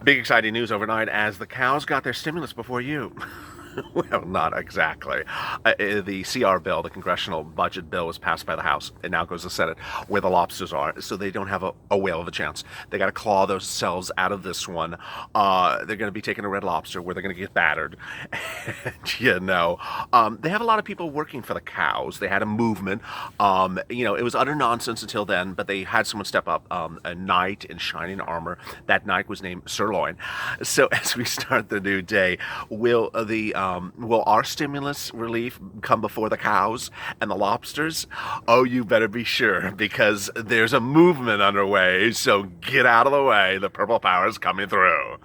Big exciting news overnight as the cows got their stimulus before you. Well, not exactly. The CR bill, the congressional budget bill, was passed by the House. It now goes to the Senate, where the lobsters are, so they don't have a whale of a chance. They got to claw themselves out of this one. They're going to be taking a red lobster, where they're going to get battered. They have a lot of people working for the cows. They had a movement. It was utter nonsense until then, but they had someone step up. A knight in shining armor. That knight was named Sirloin. So as we start the new day, will our stimulus relief come before the cows and the lobsters? Oh, you better be sure, because there's a movement underway, so get out of the way. The purple power is coming through.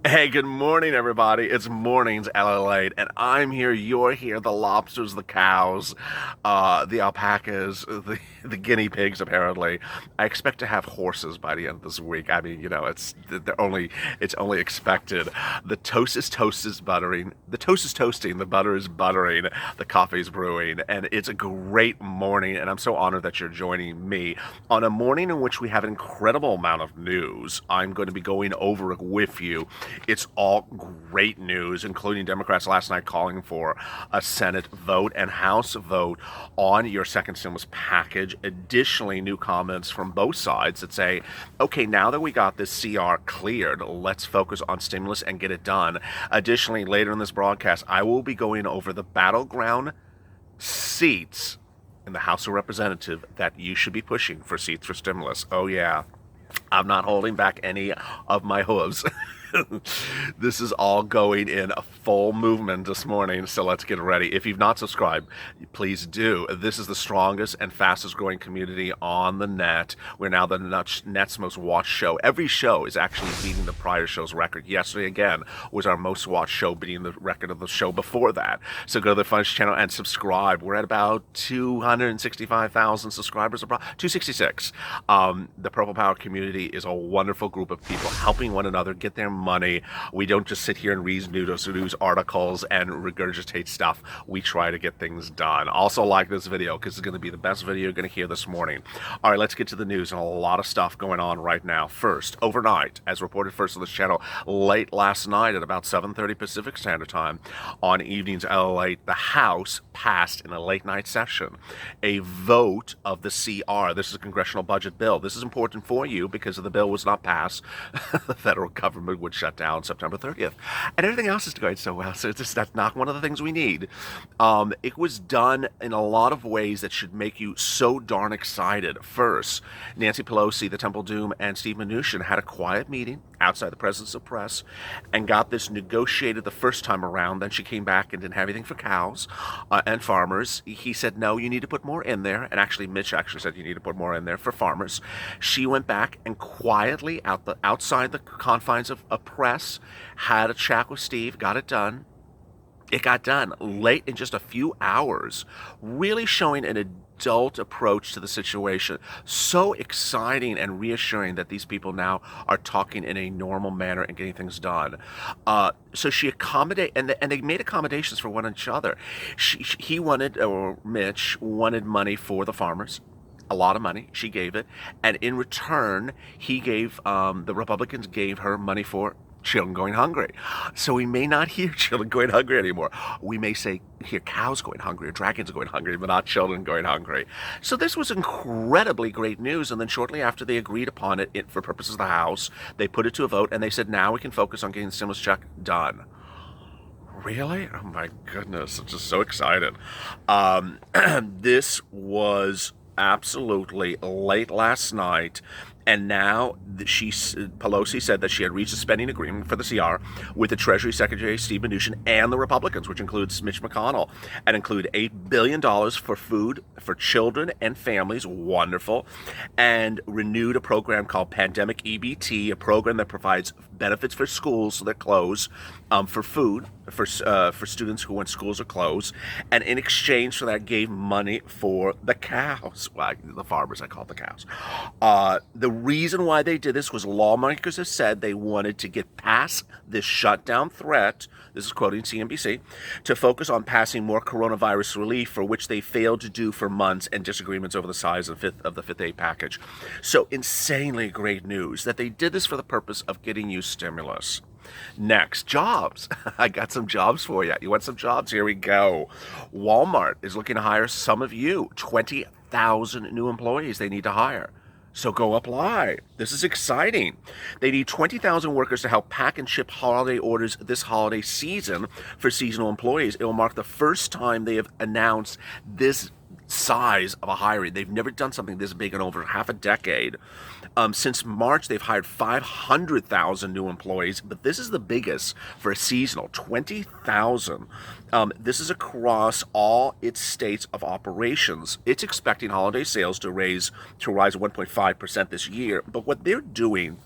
Hey, good morning, everybody. It's Mornings LALATE, and I'm here, you're here, the lobsters, the cows, the alpacas, the guinea pigs, apparently. I expect to have horses by the end of this week. I mean, it's only expected. The toast is buttering, the toast is toasting, the butter is buttering, the coffee's brewing, and it's a great morning, and I'm so honored that you're joining me on a morning in which we have an incredible amount of news I'm going to be going over with you. It's all great news, including Democrats last night calling for a Senate vote and House vote on your second stimulus package. Additionally, new comments from both sides that say, okay, now that we got this CR cleared, let's focus on stimulus and get it done. Additionally, later in this broadcast, I will be going over the battleground seats in the House of Representatives that you should be pushing for seats for stimulus. Oh, yeah. I'm not holding back any of my hooves. This is all going in a full movement this morning, so let's get ready. If you've not subscribed, please do. This is the strongest and fastest growing community on the net. We're now the net's most watched show. Every show is actually beating the prior show's record. Yesterday, again, was our most watched show, beating the record of the show before that. So go to the Funch channel and subscribe. We're at about 265,000 subscribers, 266. The Purple Power community is a wonderful group of people helping one another get their money. We don't just sit here and read news articles and regurgitate stuff. We try to get things done. Also, like this video, because it's going to be the best video you're going to hear this morning. All right, let's get to the news, and a lot of stuff going on right now. First, overnight, as reported first on this channel, late last night at about 7:30 Pacific Standard Time on Evenings LALATE, the House passed in a late night session a vote of the CR. This is a congressional budget bill. This is important for you because if the bill was not passed, the federal government would shut down September 30th. And everything else is going so well, so that's not one of the things we need. It was done in a lot of ways that should make you so darn excited. First, Nancy Pelosi, the Temple Doom, and Steve Mnuchin had a quiet meeting outside the presence of press and got this negotiated the first time around. Then she came back and didn't have anything for cows and farmers. He said, no, you need to put more in there. And actually, Mitch actually said you need to put more in there for farmers. She went back and quietly outside the confines of a press, had a chat with Steve, got it done. It got done late in just a few hours, really showing an adult approach to the situation. So exciting and reassuring that these people now are talking in a normal manner and getting things done. So she accommodated, and they made accommodations for one each other. Mitch wanted money for the farmers. A lot of money. She gave it. And in return, the Republicans gave her money for children going hungry. So we may not hear children going hungry anymore. We may hear cows going hungry or dragons going hungry, but not children going hungry. So this was incredibly great news. And then shortly after they agreed upon it for purposes of the House, they put it to a vote and they said, now we can focus on getting the stimulus check done. Really? Oh my goodness. I'm just so excited. This was absolutely late last night. And now Pelosi said that she had reached a spending agreement for the CR with the Treasury Secretary Steve Mnuchin and the Republicans, which includes Mitch McConnell, and include $8 billion for food for children and families. Wonderful. And renewed a program called Pandemic EBT, a program that provides benefits for schools that close, for food for students who when schools are closed, and in exchange for that gave money for the cows. Well, the farmers, I call the cows. The reason why they did this was lawmakers have said they wanted to get past this shutdown threat. This is quoting CNBC, to focus on passing more coronavirus relief, for which they failed to do for months, and disagreements over the size of the fifth aid package. So insanely great news that they did this for the purpose of getting you stimulus. Next, jobs. I got some jobs for you. You want some jobs? Here we go. Walmart is looking to hire some of you. 20,000 new employees they need to hire. So go apply. This is exciting. They need 20,000 workers to help pack and ship holiday orders this holiday season for seasonal employees. It will mark the first time they have announced this size of a hiring. They've never done something this big in over half a decade. Since March, they've hired 500,000 new employees, but this is the biggest for a seasonal, 20,000. This is across all its states of operations. It's expecting holiday sales to rise 1.5% this year, but what they're doing,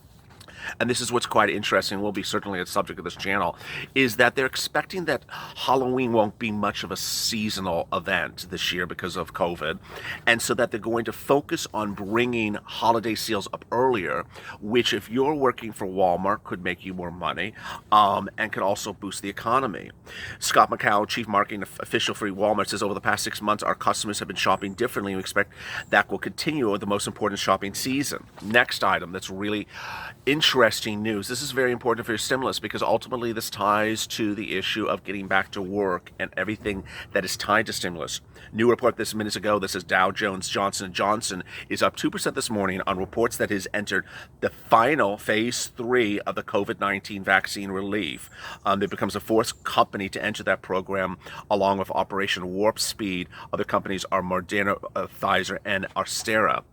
and this is what's quite interesting, will be certainly a subject of this channel, is that they're expecting that Halloween won't be much of a seasonal event this year because of COVID, and so that they're going to focus on bringing holiday sales up earlier, which if you're working for Walmart could make you more money, and could also boost the economy. Scott McCall, chief marketing official for Walmart, says over the past 6 months our customers have been shopping differently, and we expect that will continue with the most important shopping season. Next item that's really interesting news. This is very important for your stimulus because ultimately this ties to the issue of getting back to work and everything that is tied to stimulus. New report this minutes ago that says Dow Jones Johnson & Johnson is up 2% this morning on reports that it has entered the final phase 3 of the COVID-19 vaccine relief. It becomes the fourth company to enter that program along with Operation Warp Speed. Other companies are Moderna, Pfizer, and Arstera.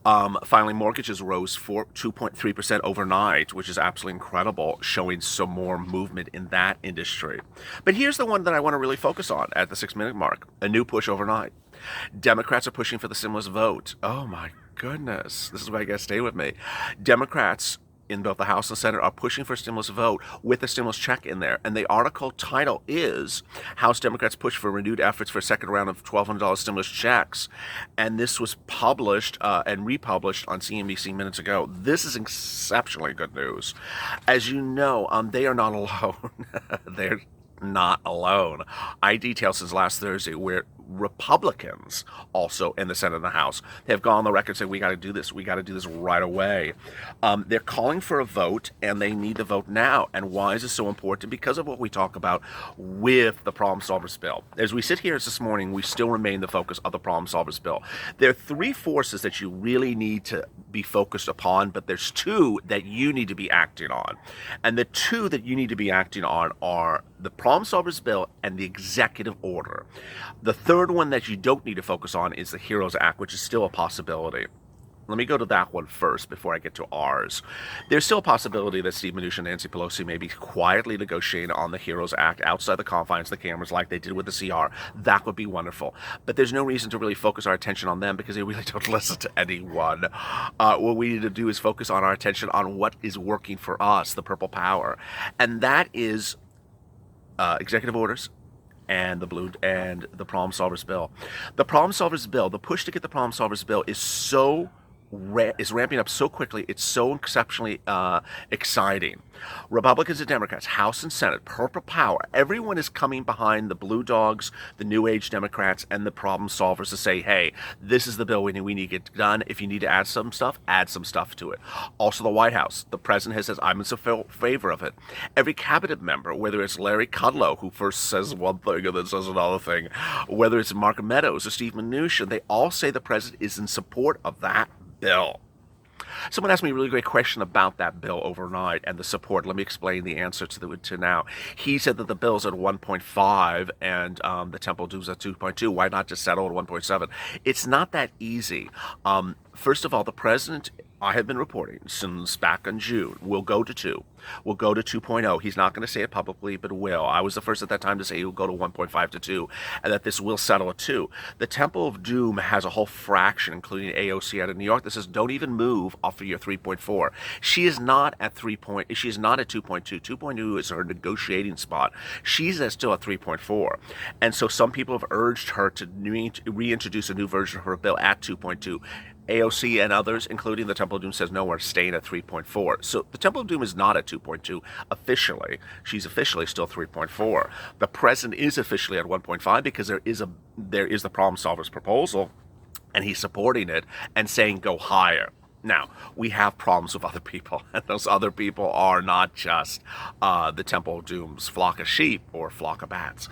Finally, mortgages rose 2.3% overnight, which is absolutely incredible, showing some more movement in that industry. But here's the one that I want to really focus on at the 6-minute mark. A new push overnight. Democrats are pushing for the stimulus vote. Oh my goodness. This is why you got to stay with me. Democrats in both the House and Senate are pushing for a stimulus vote with a stimulus check in there. And the article title is House Democrats Push for Renewed Efforts for a Second Round of $1,200 Stimulus Checks. And this was published and republished on CNBC minutes ago. This is exceptionally good news. As you know, they are not alone. They're not alone. I detailed since last Thursday where Republicans also in the Senate and the House have gone on the record saying we got to do this. We got to do this right away. They're calling for a vote, and they need the vote now. And why is this so important? Because of what we talk about with the Problem Solvers Bill. As we sit here this morning, we still remain the focus of the Problem Solvers Bill. There are 3 forces that you really need to be focused upon, but there's 2 that you need to be acting on. And the 2 that you need to be acting on are the Problem Solvers Bill and the executive order. The third one that you don't need to focus on is the HEROES Act, which is still a possibility. Let me go to that one first before I get to ours. There's still a possibility that Steve Mnuchin and Nancy Pelosi may be quietly negotiating on the HEROES Act outside the confines of the cameras like they did with the CR. That would be wonderful. But there's no reason to really focus our attention on them because they really don't listen to anyone. What we need to do is focus on our attention on what is working for us, the purple power. And that is executive orders and the Problem Solvers Bill. The Problem Solvers Bill, the push to get the Problem Solvers Bill is ramping up so quickly. It's so exceptionally exciting. Republicans and Democrats, House and Senate, purple power, everyone is coming behind the blue dogs, the New Age Democrats, and the problem solvers to say, hey, this is the bill we need to get done. If you need to add some stuff to it. Also the White House, the president has said, I'm in favor of it. Every cabinet member, whether it's Larry Kudlow, who first says one thing and then says another thing, whether it's Mark Meadows or Steve Mnuchin, they all say the president is in support of that bill. Someone asked me a really great question about that bill overnight and the support. Let me explain the answer to now. He said that the bill's at 1.5 and the temple dues at 2.2. Why not just settle at 1.7? It's not that easy. First of all, the president I have been reporting since back in June, we'll go to 2. We'll go to 2.0. He's not going to say it publicly, but will. I was the first at that time to say he'll go to 1.5 to 2, and that this will settle at 2. The Temple of Doom has a whole fraction, including AOC out of New York, that says don't even move off of your 3.4. She is not at 3. She is not at 2.2. 2.2 is her negotiating spot. She's still at 3.4. And so some people have urged her to reintroduce a new version of her bill at 2.2. AOC and others, including the Temple of Doom, says no, we're staying at 3.4. So the Temple of Doom is not at 2.2 officially. She's officially still 3.4. The president is officially at 1.5 because there is the problem solver's proposal, and he's supporting it and saying go higher. Now, we have problems with other people, and those other people are not just the Temple of Doom's flock of sheep or flock of bats.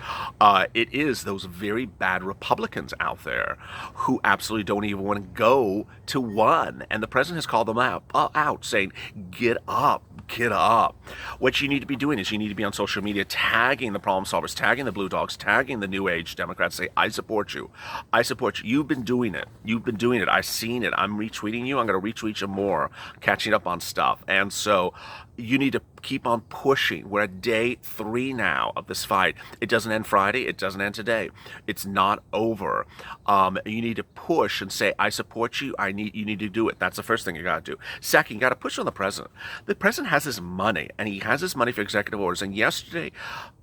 It is those very bad Republicans out there who absolutely don't even want to go to 1. And the president has called them out saying, get up. Get up. What you need to be doing is you need to be on social media tagging the problem solvers, tagging the blue dogs, tagging the new age Democrats. Say, I support you. I support you. You've been doing it. You've been doing it. I've seen it. I'm retweeting you. I'm going to retweet you more, catching up on stuff. And so you need to keep on pushing. We're at day 3 now of this fight. It doesn't end Friday. It doesn't end today. It's not over. You need to push and say, I support you. You need to do it. That's the first thing you got to do. Second, you got to push on the president. The president has his money, and he has his money for executive orders. And yesterday,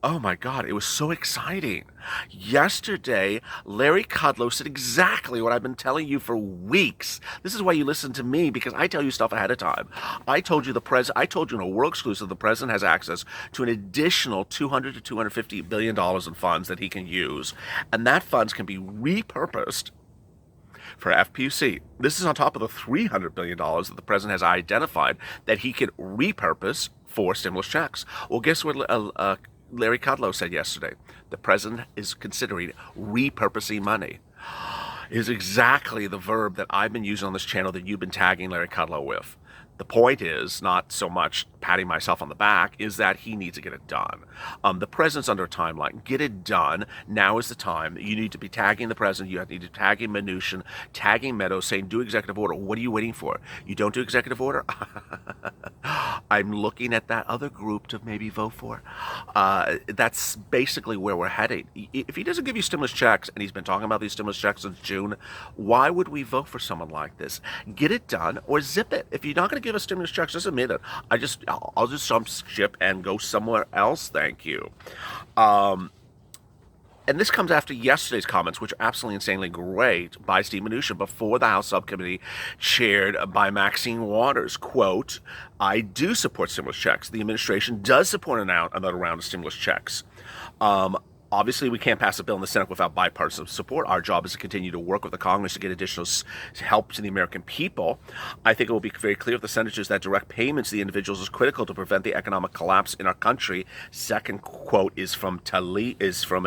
oh my God, it was so exciting. Yesterday, Larry Kudlow said exactly what I've been telling you for weeks. This is why you listen to me, because I tell you stuff ahead of time. I told you in a world exclusive, the president has access to an additional $200 to $250 billion in funds that he can use, and that funds can be repurposed for FPUC. This is on top of the $300 billion that the president has identified that he can repurpose for stimulus checks. Well, guess what Larry Kudlow said yesterday? The president is considering repurposing money. Is exactly the verb that I've been using on this channel that you've been tagging Larry Kudlow with. The point is not so much patting myself on the back, is that he needs to get it done. The president's under a timeline. Get it done. Now is the time. You need to be tagging the president. You need to tagging Mnuchin, tagging Meadows, saying do executive order. What are you waiting for? You don't do executive order? I'm looking at that other group to maybe vote for. That's basically where we're heading. If he doesn't give you stimulus checks, and he's been talking about these stimulus checks since June, why would we vote for someone like this? Get it done or zip it. If you're not going to give us stimulus checks, just admit it. I'll just jump ship and go somewhere else. Thank you. And this comes after yesterday's comments, which are absolutely insanely great, by Steve Mnuchin before the House subcommittee chaired by Maxine Waters. Quote, I do support stimulus checks. The administration does support another round of stimulus checks. Obviously, we can't pass a bill in the Senate without bipartisan support. Our job is to continue to work with the Congress to get additional help to the American people. I think it will be very clear with the senators that direct payments to the individuals is critical to prevent the economic collapse in our country. Second quote is from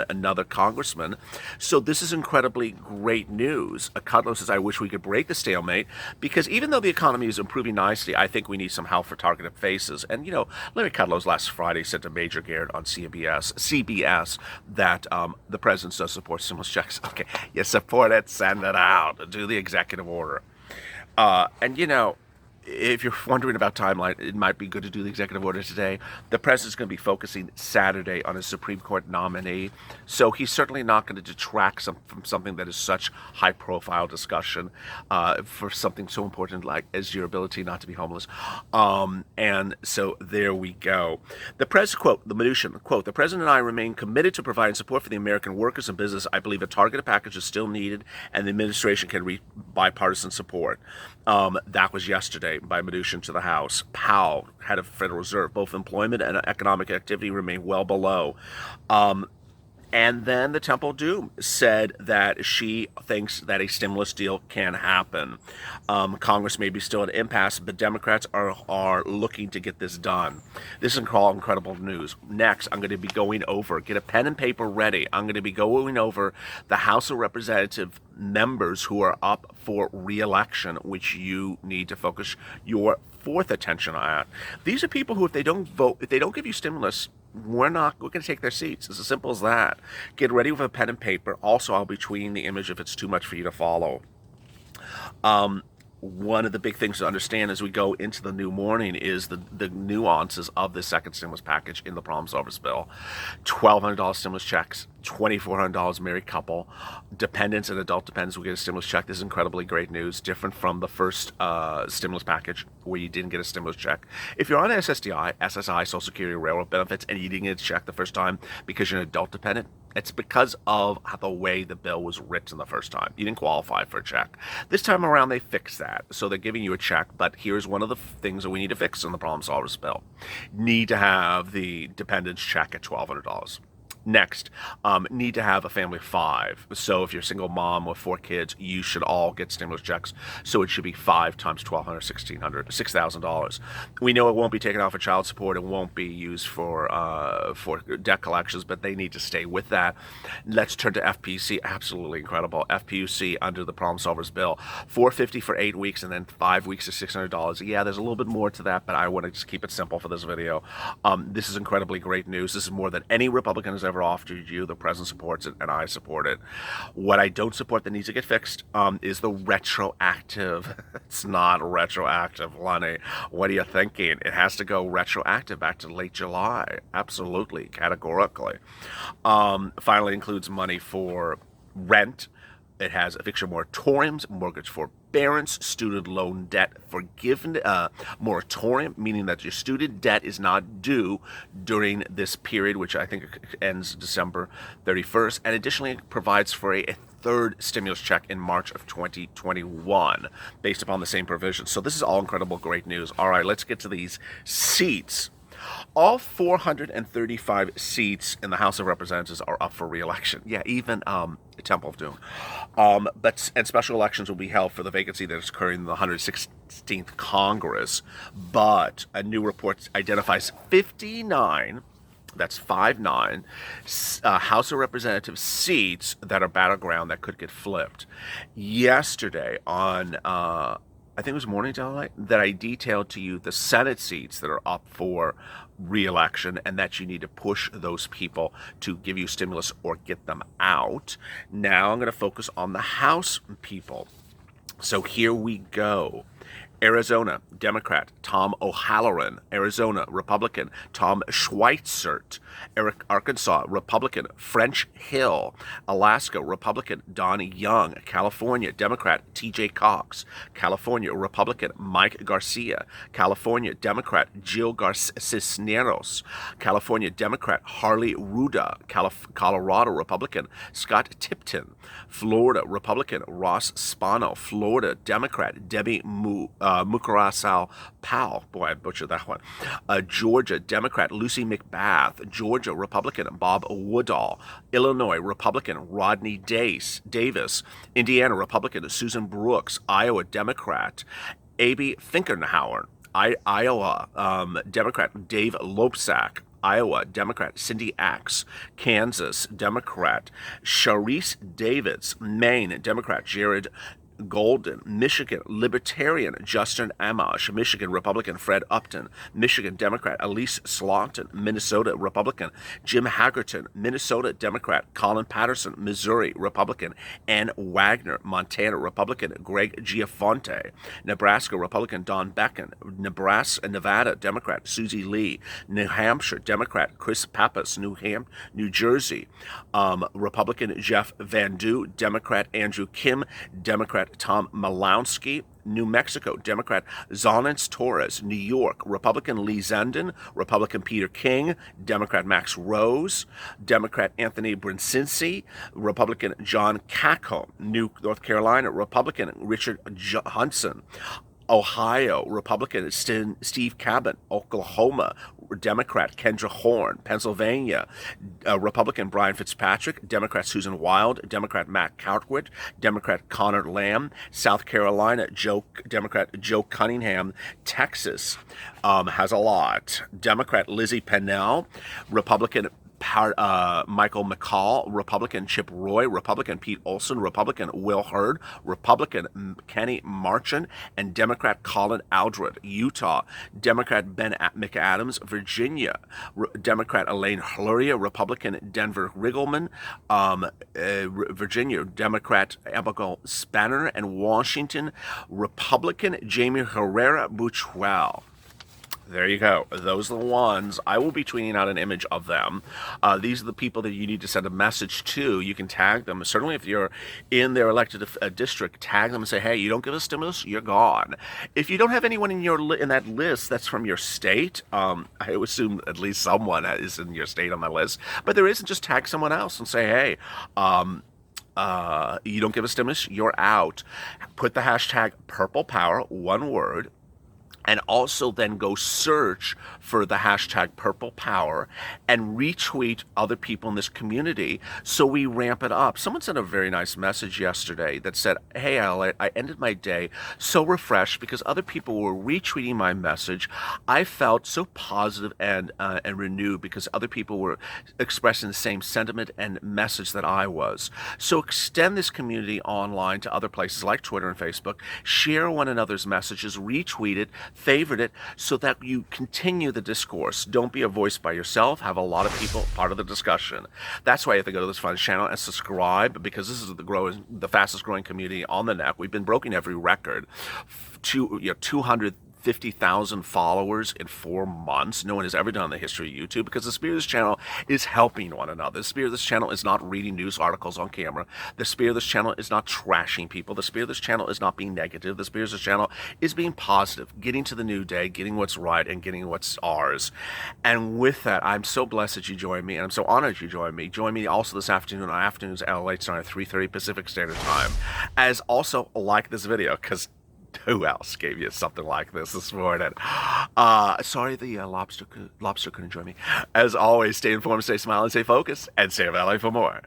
another congressman. So this is incredibly great news. Kudlow says, I wish we could break the stalemate, because even though the economy is improving nicely, I think we need some help for targeted faces. And, Larry Kudlow's last Friday sent a major Garrett on CBS that the president does support stimulus checks. Okay, you support it, send it out, do the executive order. If you're wondering about timeline, it might be good to do the executive order today. The president's going to be focusing Saturday on his Supreme Court nominee, so he's certainly not going to detract from something that is such high-profile discussion for something so important as your ability not to be homeless. And so there we go. The president, quote, the Mnuchin, quote, the president and I remain committed to providing support for the American workers and business. I believe a targeted package is still needed, and the administration can reach bipartisan support. That was yesterday by Mnuchin to the House. Powell, head of Federal Reserve, both employment and economic activity remain well below. And then the Temple Doom said that she thinks that a stimulus deal can happen. Congress may be still at an impasse, but Democrats are looking to get this done. This is incredible news. Next, I'm going to be going over, get a pen and paper ready. I'm going to be going over the House of Representative members who are up for re-election, which you need to focus your fourth attention on. These are people who, if they don't vote, if they don't give you stimulus, we're going to take their seats. It's as simple as that. Get ready with a pen and paper. Also, I'll be tweeting the image if it's too much for you to follow. one of the big things to understand as we go into the new morning is the nuances of the second stimulus package in the problem solvers bill. $1,200 stimulus checks, $2,400 married couple, dependents and adult dependents will get a stimulus check. This is incredibly great news, different from the first stimulus package where you didn't get a stimulus check. If you're on SSDI, SSI, Social Security, Railroad benefits, and you didn't get a check the first time because you're an adult dependent, it's because of the way the bill was written the first time. You didn't qualify for a check. This time around, they fixed that. So they're giving you a check, but here's one of the things that we need to fix in the problem solvers bill. Need to have the dependents check at $1,200. Next, need to have a family of 5. So if you're a single mom with 4 kids, you should all get stimulus checks. So it should be 5 times $1,200, $1,600, $6,000. We know it won't be taken off for child support. It won't be used for debt collections, but they need to stay with that. Let's turn to FPUC. Absolutely incredible. FPUC under the problem solvers bill, $450 for 8 weeks, and then 5 weeks is $600. Yeah, there's a little bit more to that, but I want to just keep it simple for this video. This is incredibly great news. This is more than any Republican has ever offered you. The president supports it, and I support it. What I don't support that needs to get fixed is the retroactive. It's not retroactive, Lenny. What are you thinking? It has to go retroactive back to late July. Absolutely, categorically. Finally includes money for rent. It has eviction moratoriums, mortgage forbearance, student loan debt forgiveness, moratorium, meaning that your student debt is not due during this period, which I think ends December 31st. And additionally, it provides for a third stimulus check in March of 2021 based upon the same provisions. So this is all incredible, great news. All right, let's get to these seats. All 435 seats in the House of Representatives are up for re-election. Yeah, even Temple of Doom. And special elections will be held for the vacancy that is occurring in the 116th Congress. But a new report identifies 59, that's 59, House of Representatives seats that are battleground that could get flipped. Yesterday on I think it was Morning Daylight, that I detailed to you the Senate seats that are up for re-election and that you need to push those people to give you stimulus or get them out. Now I'm going to focus on the House people. So here we go. Arizona, Democrat, Tom O'Halloran. Arizona, Republican, Tom Schweitzer. Arkansas, Republican, French Hill. Alaska, Republican, Don Young. California, Democrat, T.J. Cox. California, Republican, Mike Garcia. California, Democrat, Jill Cisneros. California, Democrat, Harley Ruda. Colorado, Republican, Scott Tipton. Florida, Republican, Ross Spano. Florida, Democrat, Debbie Mukarasau Powell. Boy, I butchered that one. Georgia, Democrat, Lucy McBath. Georgia, Republican, Bob Woodall. Illinois, Republican, Rodney Davis. Indiana, Republican, Susan Brooks. Iowa, Democrat, Abby Finkenauer. Iowa, Democrat, Dave Loebsack. Iowa, Democrat, Cindy Axe. Kansas, Democrat, Sharice Davids. Maine, Democrat, Jared Golden. Michigan, Libertarian, Justin Amash. Michigan, Republican, Fred Upton. Michigan, Democrat, Elise Slaughton. Minnesota, Republican, Jim Haggerton. Minnesota, Democrat, Colin Patterson. Missouri, Republican, Ann Wagner. Montana, Republican, Greg Giafonte. Nebraska, Republican, Don Becken. Nevada, Democrat, Susie Lee. New Hampshire, Democrat, Chris Pappas. New Jersey, Republican, Jeff Van Du. Democrat, Andrew Kim. Democrat, Tom Malowski. New Mexico, Democrat Zonance Torres. New York, Republican Lee Zenden. Republican Peter King. Democrat Max Rose. Democrat Anthony Brzezinski. Republican John Cacomb. North Carolina, Republican Richard Hudson. Ohio, Republican Steve Cabot. Oklahoma, Democrat Kendra Horn. Pennsylvania, Republican Brian Fitzpatrick. Democrat Susan Wild. Democrat Matt Cartwood. Democrat Connor Lamb. South Carolina, Democrat Joe Cunningham. Texas, has a lot. Democrat Lizzie Pennell, Republican Michael McCall, Republican Chip Roy, Republican Pete Olson, Republican Will Hurd, Republican Kenny Marchant, and Democrat Colin Aldred. Utah, Democrat Ben McAdams. Virginia, Democrat Elaine Luria, Republican Denver Riggleman. Virginia, Democrat Abigail Spanner. And Washington, Republican Jamie Herrera Buchwell. There you go. Those are the ones. I will be tweeting out an image of them. These are the people that you need to send a message to. You can tag them. Certainly if you're in their elected district, tag them and say, hey, you don't give us stimulus, you're gone. If you don't have anyone in that list that's from your state, I assume at least someone is in your state on that list. But there isn't, just tag someone else and say, hey, you don't give us stimulus, you're out. Put the hashtag Purple Power, one word, and also then go search for the hashtag Purple Power and retweet other people in this community so we ramp it up. Someone sent a very nice message yesterday that said, hey, LA, I ended my day so refreshed because other people were retweeting my message. I felt so positive and renewed because other people were expressing the same sentiment and message that I was. So extend this community online to other places like Twitter and Facebook. Share one another's messages, retweet it, favorite it, so that you continue the discourse. Don't be a voice by yourself. Have a lot of people part of the discussion. That's why you have to go to this fun channel and subscribe, because this is the fastest growing community on the net. We've been breaking every record. 250,000 followers in 4 months. No one has ever done in the history of YouTube, because the spirit of this channel is helping one another. The spirit of this channel is not reading news articles on camera. The spirit of this channel is not trashing people. The spirit of this channel is not being negative. The spirit of this channel is being positive, getting to the new day, getting what's right, and getting what's ours. And with that, I'm so blessed that you joined me, and I'm so honored you joined me. Join me also this afternoon on Afternoons LALATE starting at 3:30 Pacific Standard Time. As also, like this video, because who else gave you something like this morning? Sorry the lobster couldn't join me. As always, stay informed, stay smiling, stay focused, and stay LA for more.